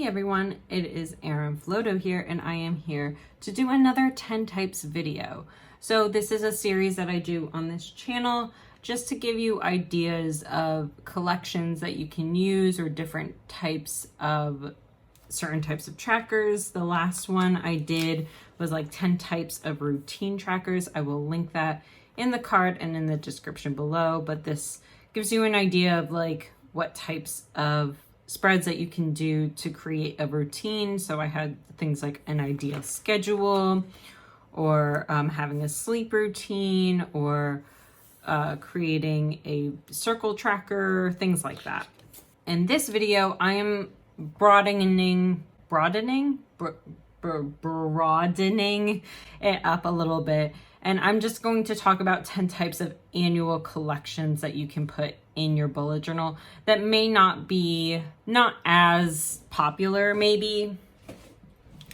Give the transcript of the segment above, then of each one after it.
Hey everyone, it is Erin Floto here, and I am here to do another 10 types video. So this is a series that I do on this channel just to give you ideas of collections that you can use or different types of certain types of trackers. The last one I did was like 10 types of routine trackers. I will link that in the card and in the description below, but this gives you an idea of like what types of spreads that you can do to create a routine. So I had things like an ideal schedule, or having a sleep routine, or creating a circle tracker, things like that. In this video, I am broadening it up a little bit. And I'm just going to talk about 10 types of annual collections that you can put in your bullet journal that may not as popular maybe.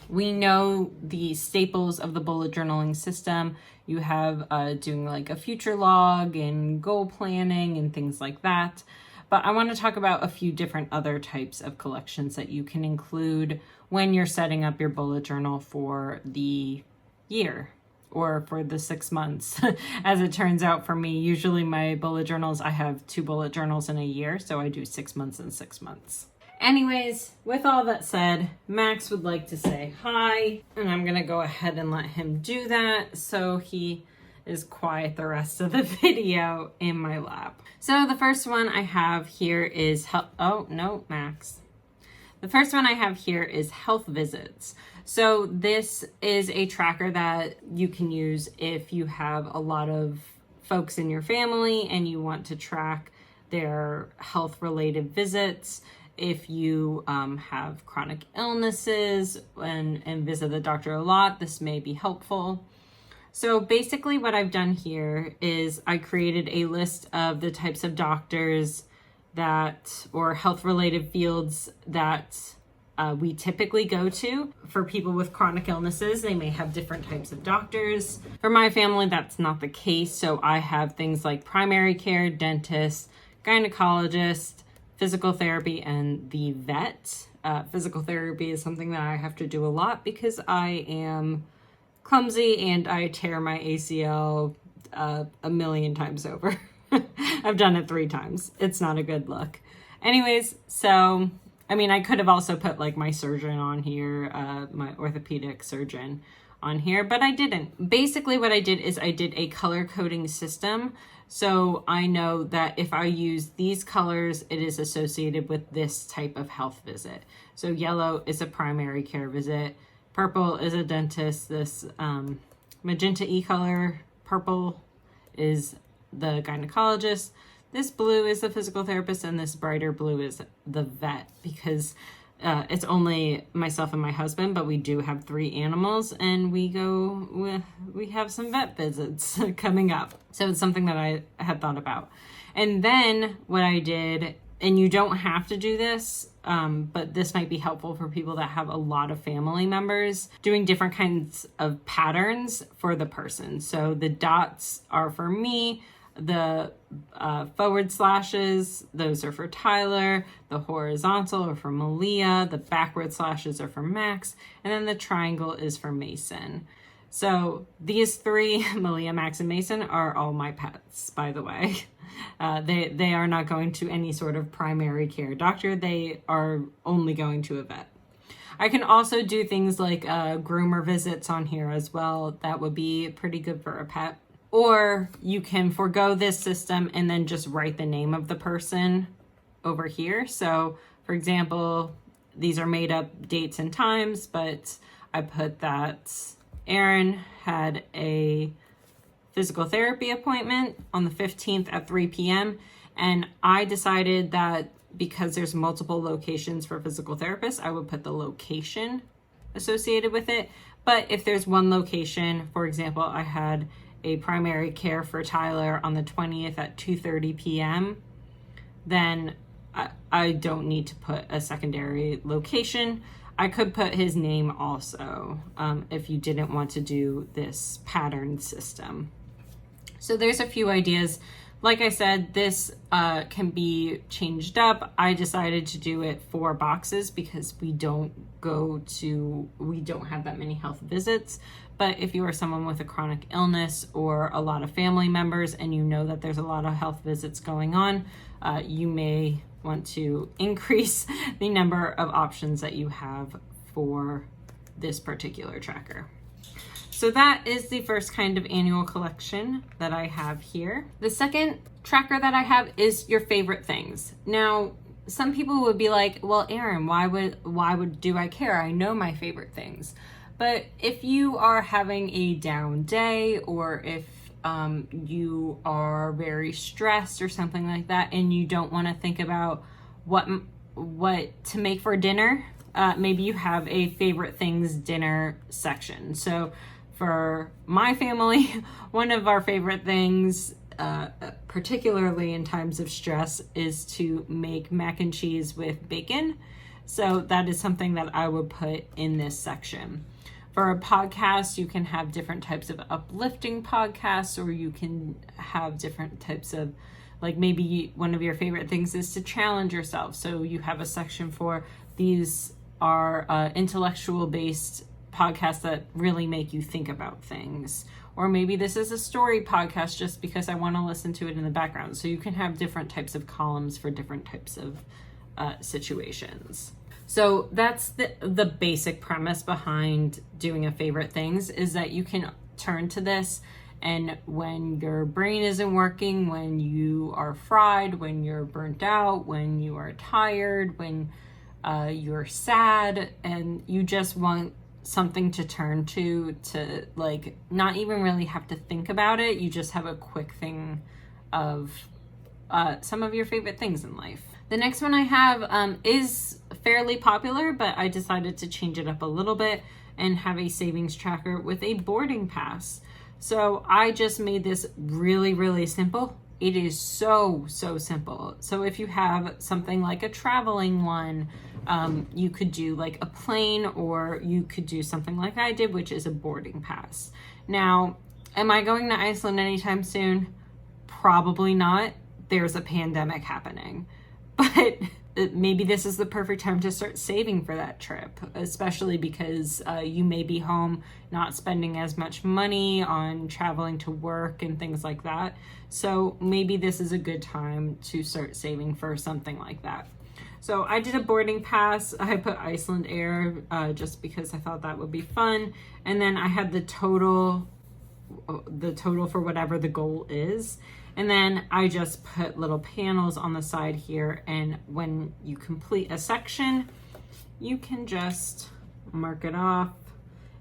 We know the staples of the bullet journaling system. You have doing like a future log and goal planning and things like that. But I want to talk about a few different other types of collections that you can include when you're setting up your bullet journal for the year or for the 6 months. As it turns out for me, usually my bullet journals, I have 2 bullet journals in a year, so I do 6 months and 6 months. Anyways, with all that said, Max would like to say hi, and I'm gonna go ahead and let him do that so he is quiet the rest of the video in my lap. So the first one I have here is Max. The first one I have here is health visits. So this is a tracker that you can use if you have a lot of folks in your family and you want to track their health related visits. If you have chronic illnesses and visit the doctor a lot, this may be helpful. So basically what I've done here is I created a list of the types of doctors or health related fields that we typically go to. For people with chronic illnesses, they may have different types of doctors. For my family, that's not the case. So I have things like primary care, dentist, gynecologist, physical therapy, and the vet. Physical therapy is something that I have to do a lot because I am clumsy and I tear my ACL a million times over. I've done it 3 times. It's not a good look. Anyways, so, I mean, I could have also put like my surgeon on here, my orthopedic surgeon on here, but I didn't. Basically what I did is I did a color coding system. So I know that if I use these colors, it is associated with this type of health visit. So yellow is a primary care visit. Purple is a dentist. This magenta E color, purple, is the gynecologist. This blue is the physical therapist, and this brighter blue is the vet, because it's only myself and my husband, but we do have 3 animals, and we have some vet visits coming up. So it's something that I had thought about. And then what I did, and you don't have to do this, but this might be helpful for people that have a lot of family members, doing different kinds of patterns for the person. So the dots are for me, the forward slashes, those are for Tyler, the horizontal are for Malia, the backward slashes are for Max, and then the triangle is for Mason. So these 3, Malia, Max, and Mason, are all my pets, by the way. They are not going to any sort of primary care doctor. They are only going to a vet. I can also do things like groomer visits on here as well. That would be pretty good for a pet. Or you can forego this system and then just write the name of the person over here. So for example, these are made up dates and times, but I put that Erin had a physical therapy appointment on the 15th at 3 p.m. And I decided that because there's multiple locations for physical therapists, I would put the location associated with it. But if there's one location, for example, I had a primary care for Tyler on the 20th at 2:30 p.m., then I don't need to put a secondary location. I could put his name also if you didn't want to do this pattern system. So there's a few ideas Like I said, this can be changed up. I decided to do it 4 boxes because we don't have that many health visits. But if you are someone with a chronic illness or a lot of family members and you know that there's a lot of health visits going on, you may want to increase the number of options that you have for this particular tracker. So that is the first kind of annual collection that I have here. The second tracker that I have is your favorite things. Now, some people would be like, well, Erin, why would do I care? I know my favorite things. But if you are having a down day, or if you are very stressed or something like that, and you don't want to think about what to make for dinner, maybe you have a favorite things dinner section. So for my family, one of our favorite things, particularly in times of stress, is to make mac and cheese with bacon. So that is something that I would put in this section. For a podcast, you can have different types of uplifting podcasts, or you can have different types of, like, maybe one of your favorite things is to challenge yourself. So you have a section for these are intellectual based podcasts that really make you think about things. Or maybe this is a story podcast just because I want to listen to it in the background. So you can have different types of columns for different types of situations. So that's the basic premise behind doing a favorite things, is that you can turn to this, and when your brain isn't working, when you are fried, when you're burnt out, when you are tired, when you're sad, and you just want something to turn to like not even really have to think about it. You just have a quick thing of some of your favorite things in life. The next one I have is fairly popular, but I decided to change it up a little bit and have a savings tracker with a boarding pass. So I just made this really, really simple. It is so simple. So if you have something like a traveling one, you could do like a plane, or you could do something like I did, which is a boarding pass. Now, am I going to Iceland anytime soon? Probably not. There's a pandemic happening. But maybe this is the perfect time to start saving for that trip, especially because you may be home not spending as much money on traveling to work and things like that. So maybe this is a good time to start saving for something like that. So I did a boarding pass. I put Iceland Air just because I thought that would be fun. And then I had the total for whatever the goal is. And then I just put little panels on the side here, and when you complete a section, you can just mark it off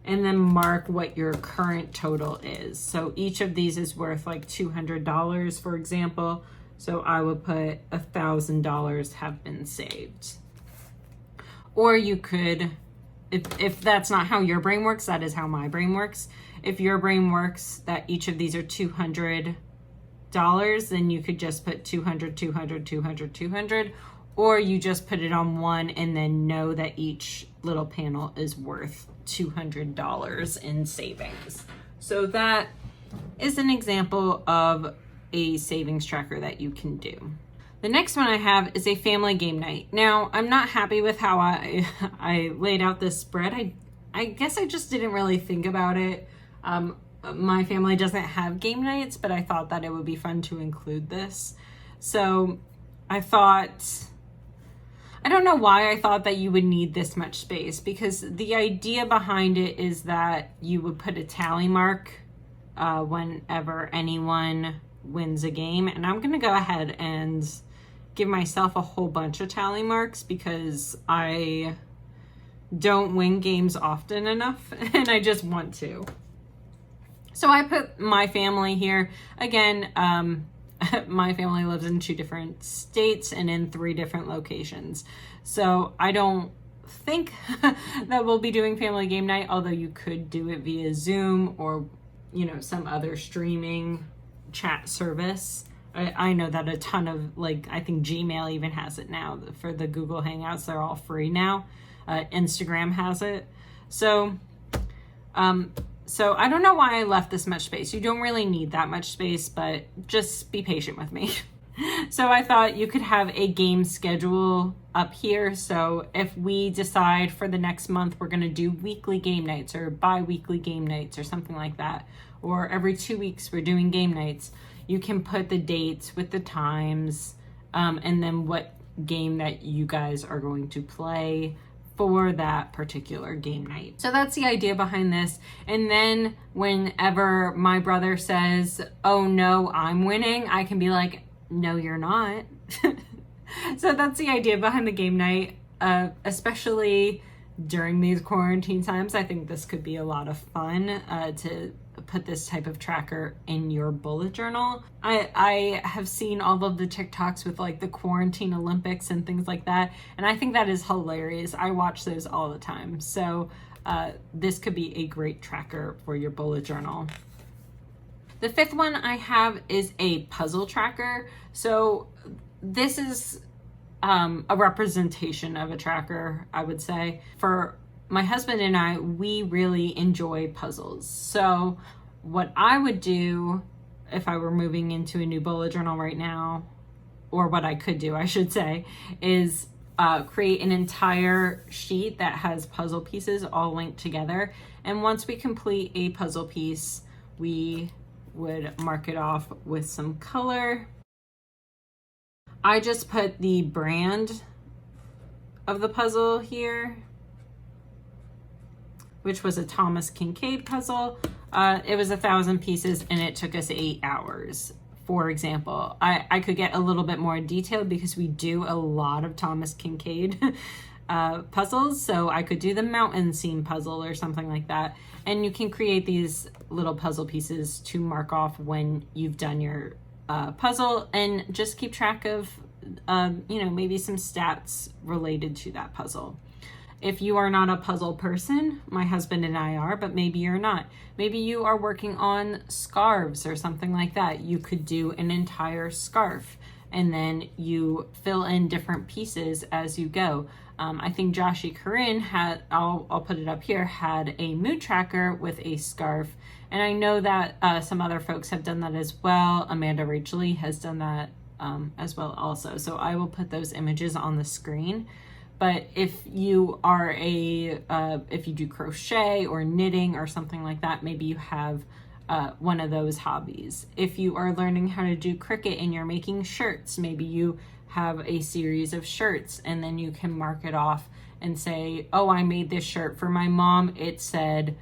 and then mark what your current total is. So each of these is worth like $200, for example. So I would put $1,000 have been saved. Or you could, if that's not how your brain works, that is how my brain works. If your brain works that each of these are $200, then you could just put 200, 200, 200, 200, or you just put it on one and then know that each little panel is worth $200 in savings. So that is an example of a savings tracker that you can do. The next one I have is a family game night. Now, I'm not happy with how I laid out this spread. I guess I just didn't really think about it. My family doesn't have game nights, but I thought that it would be fun to include this. So I don't know why I thought that you would need this much space, because the idea behind it is that you would put a tally mark whenever anyone wins a game. And I'm going to go ahead and give myself a whole bunch of tally marks because I don't win games often enough and I just want to. So I put my family here. Again, my family lives in 2 different states and in 3 different locations. So I don't think that we'll be doing family game night, although you could do it via Zoom or, some other streaming chat service. I know that a ton of, I think Gmail even has it now for the Google Hangouts. They're all free now. Instagram has it. So, So I don't know why I left this much space. You don't really need that much space, but just be patient with me. So I thought you could have a game schedule up here. So if we decide for the next month we're going to do weekly game nights or bi-weekly game nights or something like that, or every 2 weeks we're doing game nights, you can put the dates with the times, and then what game that you guys are going to play for that particular game night. So that's the idea behind this. And then whenever my brother says, oh no, I'm winning, I can be like, no, you're not. So that's the idea behind the game night, especially during these quarantine times. I think this could be a lot of fun to put this type of tracker in your bullet journal. I have seen all of the TikToks with like the quarantine Olympics and things like that, and I think that is hilarious. I watch those all the time. So this could be a great tracker for your bullet journal. The fifth one I have is a puzzle tracker. So this is a representation of a tracker, I would say. For my husband and I, we really enjoy puzzles. So what I would do if I were moving into a new bullet journal right now, or what I could do, I should say, is create an entire sheet that has puzzle pieces all linked together. And once we complete a puzzle piece, we would mark it off with some color. I just put the brand of the puzzle here, which was a Thomas Kincaid puzzle. It was 1,000 pieces and it took us 8 hours, for example. I could get a little bit more detailed because we do a lot of Thomas Kincaid puzzles. So I could do the mountain scene puzzle or something like that. And you can create these little puzzle pieces to mark off when you've done your puzzle, and just keep track of, maybe some stats related to that puzzle. If you are not a puzzle person, my husband and I are, but maybe you're not. Maybe you are working on scarves or something like that. You could do an entire scarf and then you fill in different pieces as you go. I think Joshie Corinne had, I'll put it up here, had a mood tracker with a scarf. And I know that some other folks have done that as well. Amanda Rachel Lee has done that as well also. So I will put those images on the screen. But if you are if you do crochet or knitting or something like that, maybe you have one of those hobbies. If you are learning how to do Cricut and you're making shirts, maybe you have a series of shirts and then you can mark it off and say, oh, I made this shirt for my mom. It said,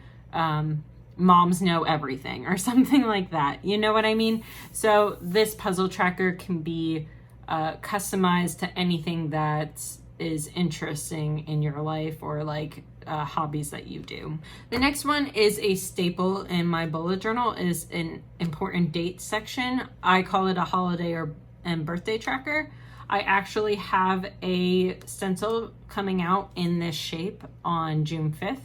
moms know everything, or something like that. You know what I mean? So this puzzle tracker can be customized to anything that is interesting in your life, or like hobbies that you do. The next one is a staple in my bullet journal, is an important dates section. I call it a holiday and birthday tracker. I actually have a stencil coming out in this shape on June 5th,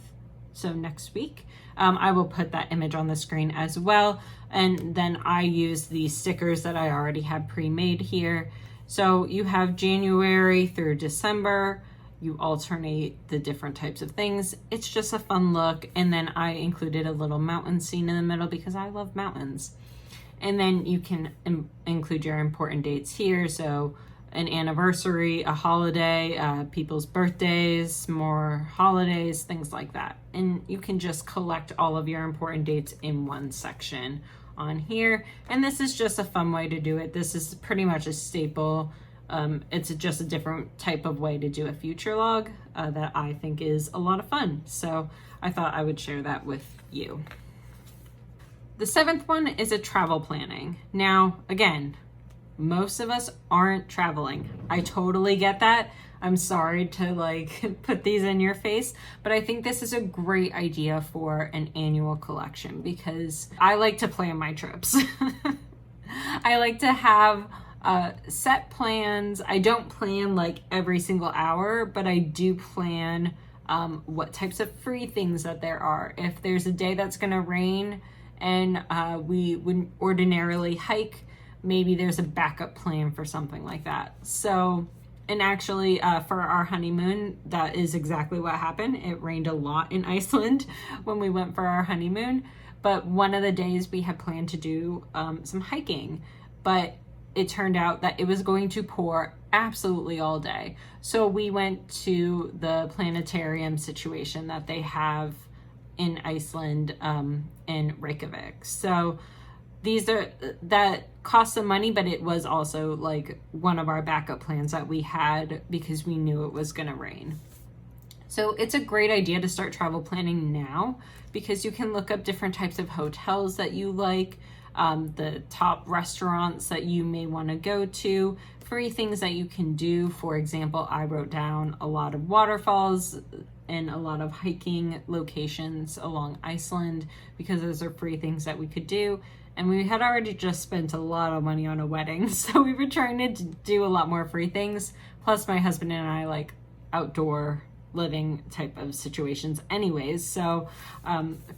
so next week. I will put that image on the screen as well. And then I use the stickers that I already have pre-made here. So you have January through December. You alternate the different types of things. It's just a fun look. And then I included a little mountain scene in the middle because I love mountains. And then you can include your important dates here. So an anniversary, a holiday, people's birthdays, more holidays, things like that. And you can just collect all of your important dates in one section on here. And this is just a fun way to do it. This is pretty much a staple. It's just a different type of way to do a future log that I think is a lot of fun. So I thought I would share that with you. The seventh one is a travel planning. Now, again, most of us aren't traveling. I totally get that. I'm sorry to put these in your face, but I think this is a great idea for an annual collection because I like to plan my trips. I like to have set plans. I don't plan like every single hour, but I do plan what types of free things that there are. If there's a day that's gonna rain and we wouldn't ordinarily hike, maybe there's a backup plan for something like that. So And actually, for our honeymoon, that is exactly what happened. It rained a lot in Iceland when we went for our honeymoon. But one of the days we had planned to do some hiking, but it turned out that it was going to pour absolutely all day. So we went to the planetarium situation that they have in Iceland, in Reykjavik. So that cost some money, but it was also like one of our backup plans that we had because we knew it was going to rain. So it's a great idea to start travel planning now, because you can look up different types of hotels that you like, the top restaurants that you may want to go to, free things that you can do. For example, I wrote down a lot of waterfalls and a lot of hiking locations along Iceland, because those are free things that we could do. And we had already just spent a lot of money on a wedding, so we were trying to do a lot more free things. Plus my husband and I like outdoor living type of situations anyways. So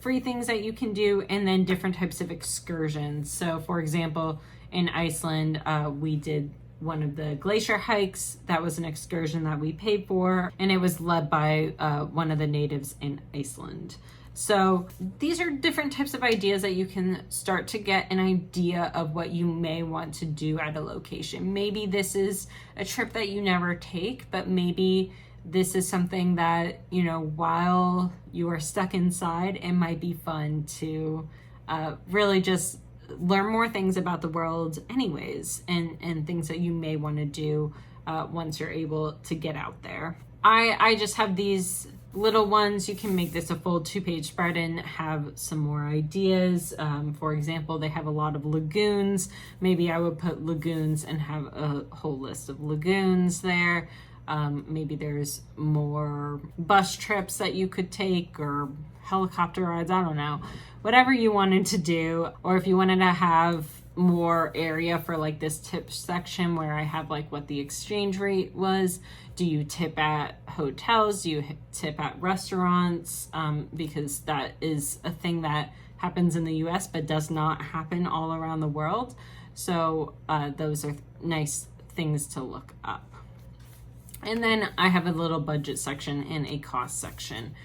free things that you can do, and then different types of excursions. So for example, in Iceland, we did one of the glacier hikes. That was an excursion that we paid for, and it was led by one of the natives in Iceland. So these are different types of ideas that you can start to get an idea of what you may want to do at a location. Maybe this is a trip that you never take, but maybe this is something that, you know, while you are stuck inside, it might be fun to really just learn more things about the world anyways, and things that you may want to do once you're able to get out there. I just have these little ones. You can make this a full 2-page spread and have some more ideas. For example, they have a lot of lagoons. Maybe I would put lagoons and have a whole list of lagoons there. Maybe there's more bus trips that you could take, or helicopter rides, I don't know. Whatever you wanted to do, or if you wanted to have more area for like this tip section where I have like what the exchange rate was. Do you tip at hotels? Do you tip at restaurants? Because that is a thing that happens in the US but does not happen all around the world. So those are nice things to look up. And then I have a little budget section and a cost section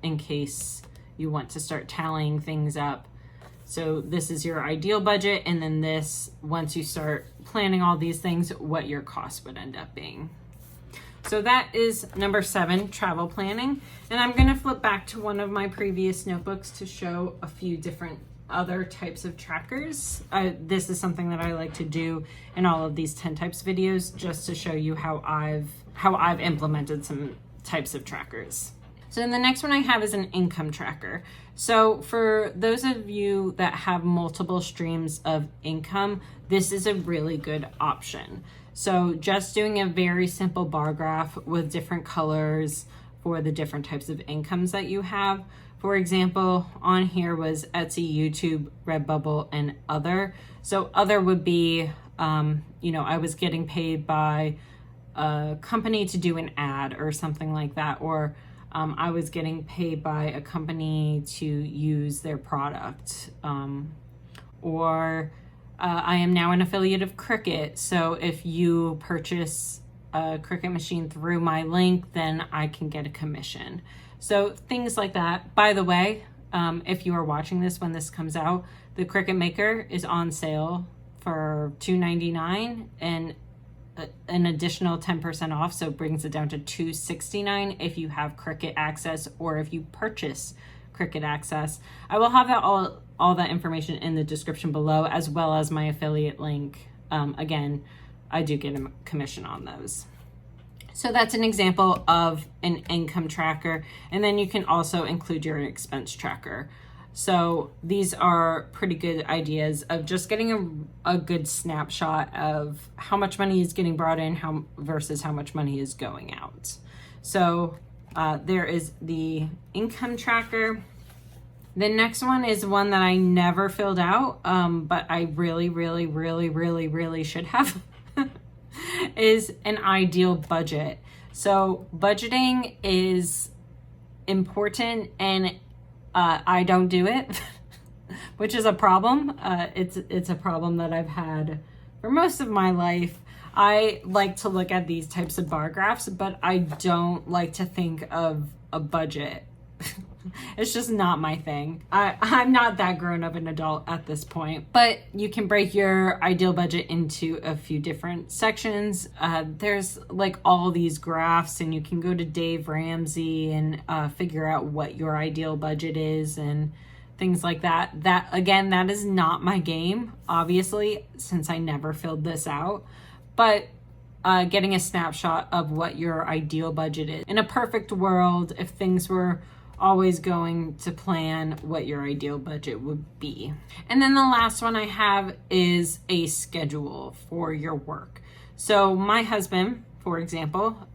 in case you want to start tallying things up. So this is your ideal budget, and then this, once you start planning all these things, what your cost would end up being. So that is number 7, travel planning. And I'm going to flip back to one of my previous notebooks to show a few different other types of trackers. This is something that I like to do in all of these 10 types videos, just to show you how I've implemented some types of trackers. So then the next one I have is an income tracker. So for those of you that have multiple streams of income, this is a really good option. So just doing a very simple bar graph with different colors for the different types of incomes that you have. For example, on here was Etsy, YouTube, Redbubble, and other. So other would be, I was getting paid by a company to do an ad or something like that, or I was getting paid by a company to use their product, or I am now an affiliate of Cricut. So if you purchase a Cricut machine through my link, then I can get a commission. So things like that. By the way, if you are watching this when this comes out, the Cricut Maker is on sale for $2.99 and an additional 10% off, so it brings it down to $2.69 if you have Cricut Access, or if you purchase Cricut Access. I will have that all that information in the description below, as well as my affiliate link. Again, I do get a commission on those. So that's an example of an income tracker, and then you can also include your expense tracker. So these are pretty good ideas of just getting a good snapshot of how much money is getting brought in versus how much money is going out. So there is the income tracker. The next one is one that I never filled out, but I really, really, really, really, really should have, is an ideal budget. So budgeting is important, and I don't do it, which is a problem. It's a problem that I've had for most of my life. I like to look at these types of bar graphs, but I don't like to think of a budget. It's just not my thing. I'm not that grown of an adult at this point, but you can break your ideal budget into a few different sections. There's like all these graphs, and you can go to Dave Ramsey and figure out what your ideal budget is and things like that. That again, that is not my game, obviously, since I never filled this out, but getting a snapshot of what your ideal budget is. In a perfect world, if things were always going to plan, what your ideal budget would be. And then the last one I have is a schedule for your work. So my husband, for example,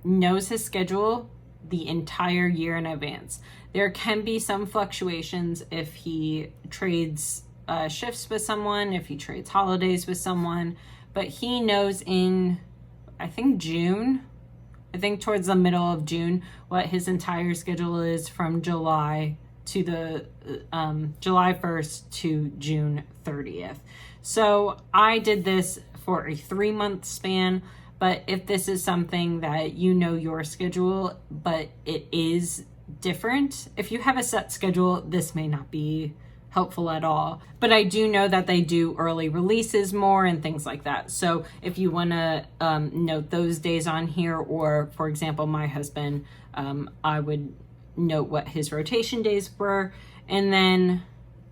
knows his schedule the entire year in advance. There can be some fluctuations if he trades shifts with someone, if he trades holidays with someone, but he knows in, I think towards the middle of June, what his entire schedule is from July to the July 1st to June 30th. So I did this for a 3-month span, but if this is something that you know your schedule, but it is different, if you have a set schedule, this may not be helpful at all. But I do know that they do early releases more and things like that. So if you want to note those days on here, or for example, my husband, I would note what his rotation days were, and then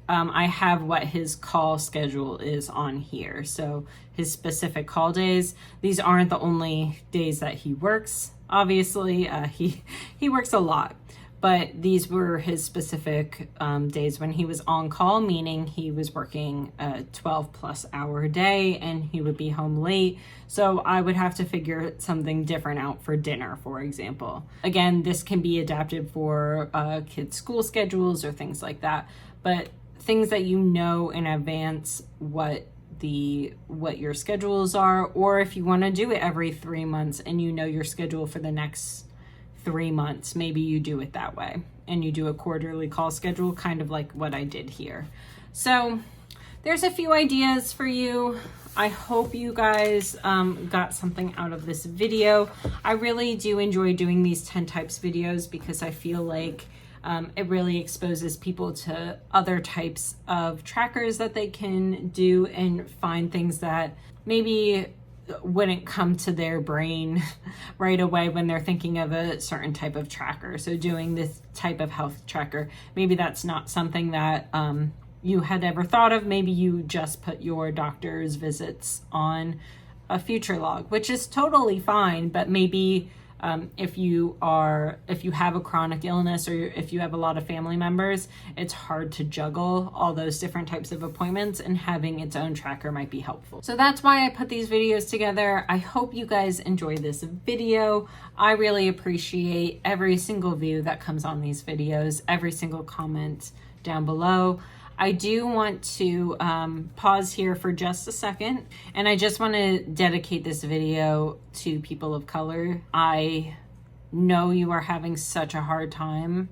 I have what his call schedule is on here. So his specific call days, these aren't the only days that he works. Obviously, he works a lot. But these were his specific days when he was on call, meaning he was working a 12+ hour day and he would be home late. So I would have to figure something different out for dinner, for example. Again, this can be adapted for kids' school schedules or things like that. But things that you know in advance what your schedules are, or if you want to do it every 3 months and you know your schedule for the next 3 months, maybe you do it that way and you do a quarterly call schedule, kind of like what I did here. So there's a few ideas for you. I hope you guys got something out of this video. I really do enjoy doing these 10 types videos because I feel like it really exposes people to other types of trackers that they can do and find things that maybe wouldn't come to their brain right away when they're thinking of a certain type of tracker. So doing this type of health tracker, maybe that's not something that you had ever thought of. Maybe you just put your doctor's visits on a future log, which is totally fine, but maybe if you have a chronic illness, or if you have a lot of family members, it's hard to juggle all those different types of appointments, and having its own tracker might be helpful. So that's why I put these videos together. I hope you guys enjoy this video. I really appreciate every single view that comes on these videos, every single comment down below. I do want to pause here for just a second, and I just want to dedicate this video to people of color. I know you are having such a hard time.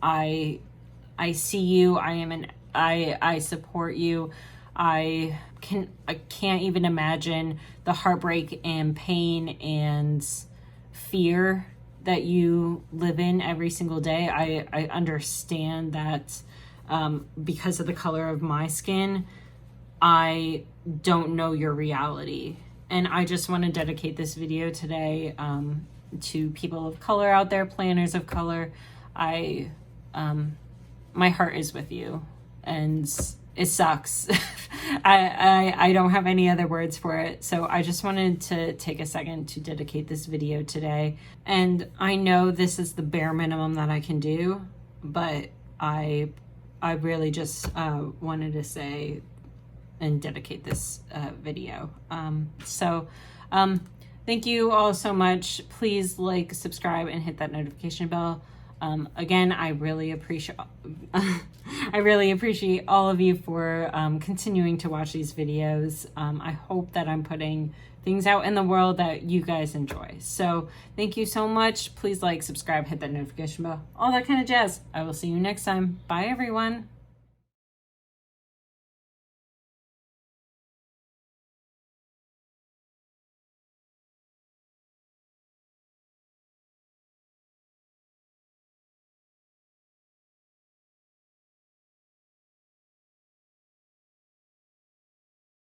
I see you. I support you. I can't even imagine the heartbreak and pain and fear that you live in every single day. I understand that. Because of the color of my skin, I don't know your reality. And I just want to dedicate this video today to people of color out there, planners of color. My heart is with you, and it sucks. I don't have any other words for it. So I just wanted to take a second to dedicate this video today. And I know this is the bare minimum that I can do, but I really just wanted to say and dedicate this video. Thank you all so much. Please like, subscribe, and hit that notification bell. Again, I really appreciate all of you for continuing to watch these videos. I hope that I'm putting things out in the world that you guys enjoy. So thank you so much. Please like, subscribe, hit that notification bell, all that kind of jazz. I will see you next time. Bye, everyone.